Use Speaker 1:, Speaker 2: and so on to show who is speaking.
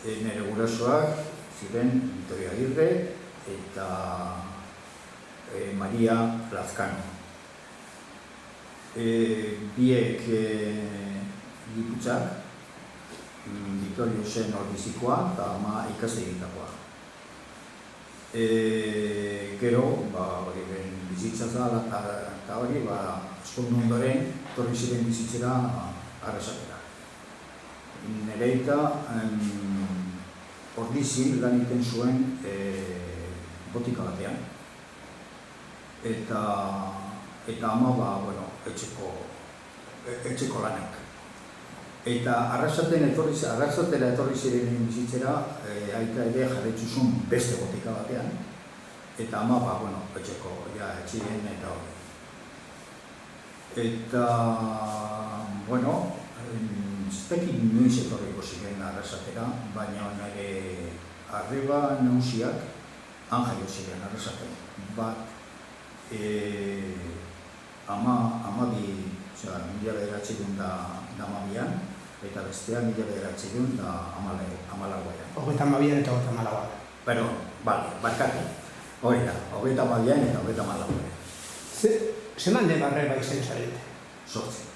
Speaker 1: nire gurasoak ziren Vitoria Agirre eta Maria Lazcano. Biek Gipuzak, Vitorio zen orbizikoa eta ama ikastegitakoa. Gero, bizitza zala eta hori, askon ondoren, torri ziren bizitzera Arrasatera. Nereita, Ordizin lan egiten zuen botika batean. Eta ama, etxeko lanak. Eta Arrasatera etorri ziren bizitzera, aita ere jarretzu zuen beste botika batean. Eta ama, etxeko, etxiren eta hori. Eta, zitekin noiz etorriko ziren Arrasatera, baina nire arreba nagusiak han jaio ziren Arrasaten. Bat, mila bederatziehun eta hamabian, eta bestea mila bederatziehun eta hamalauan.
Speaker 2: 32 eta 34.
Speaker 1: Pero, barkatu, hori da, 32an eta 34an.
Speaker 2: Zeman de barreba izen zarete?
Speaker 1: 8.